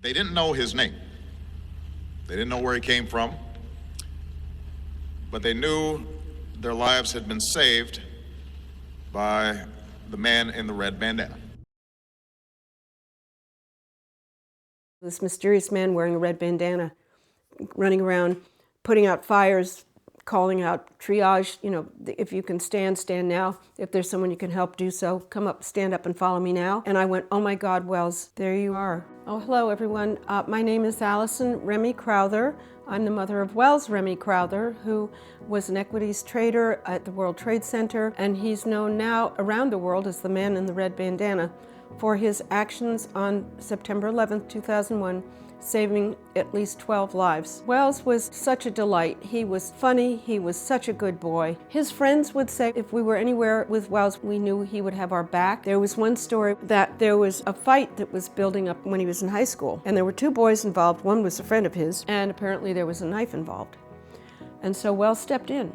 They didn't know his name. They didn't know where he came from, but they knew their lives had been saved by the man in the red bandana. This mysterious man wearing a red bandana, running around, putting out fires, calling out triage, you know, if you can stand, stand now. If there's someone you can help, do so. Come up, stand up and follow me now. And I went, oh my God, Wells, there you are. Oh, hello everyone. My name is Allison Remy Crowther. I'm the mother of Wells Remy Crowther, who was an equities trader at the World Trade Center, and he's known now around the world as the man in the red bandana for his actions on September 11th, 2001, saving at least 12 lives. Wells was such a delight. He was funny. He was such a good boy. His friends would say if we were anywhere with Wells, we knew he would have our back. There was one story that there was a fight that was building up when he was in high school, and there were two boys involved. One was a friend of his, and apparently there was a knife involved. And so Wells stepped in.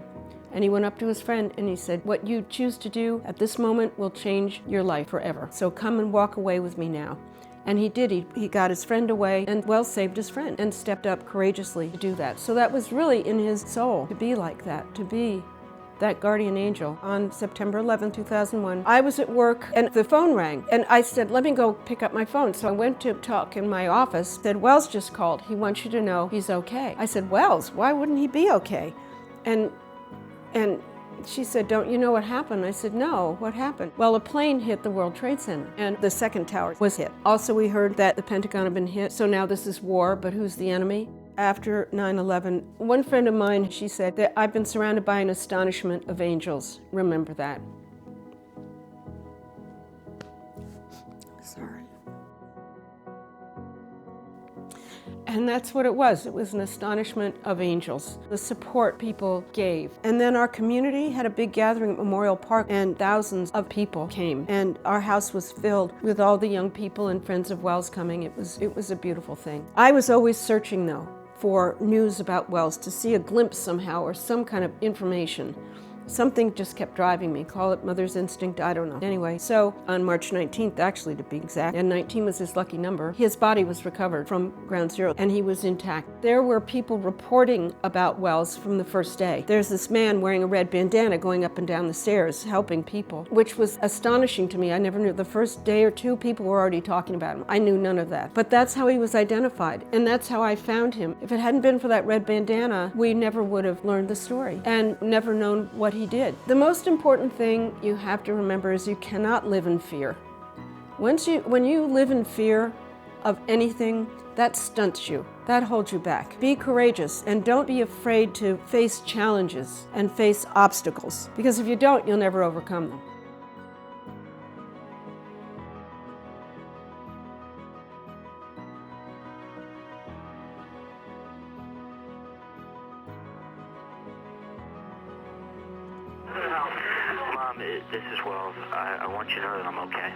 And he went up to his friend and he said, what you choose to do at this moment will change your life forever. So come and walk away with me now. And he did. He got his friend away, and Wells saved his friend and stepped up courageously to do that. So that was really in his soul, to be like that, to be that guardian angel. On September 11, 2001, I was at work and the phone rang. And I said, let me go pick up my phone. So I went to talk in my office, said, Wells just called. He wants you to know he's okay. I said, Wells, why wouldn't he be okay? And she said, don't you know what happened? I said, no, what happened? Well, a plane hit the World Trade Center and the second tower was hit. Also, we heard that the Pentagon had been hit, so now this is war, but who's the enemy? After 9/11, one friend of mine, she said that I've been surrounded by an astonishment of angels. Remember that. Sorry. And that's what it was. It was an astonishment of angels, the support people gave. And then our community had a big gathering at Memorial Park, and thousands of people came. And our house was filled with all the young people and friends of Wells coming. It was a beautiful thing. I was always searching, though, for news about Wells, to see a glimpse somehow or some kind of information. Something just kept driving me. Call it mother's instinct, I don't know. Anyway, so on March 19th, actually to be exact, and 19 was his lucky number, his body was recovered from ground zero and he was intact. There were people reporting about Wells from the first day. There's this man wearing a red bandana going up and down the stairs helping people, which was astonishing to me. I never knew. The first day or two, people were already talking about him. I knew none of that. But that's how he was identified, and that's how I found him. If it hadn't been for that red bandana, we never would have learned the story and never known what he did. The most important thing you have to remember is you cannot live in fear. When you live in fear of anything, that stunts you. That holds you back. Be courageous and don't be afraid to face challenges and face obstacles, because if you don't, you'll never overcome them. Mom, this is Wells. I want you to know that I'm okay.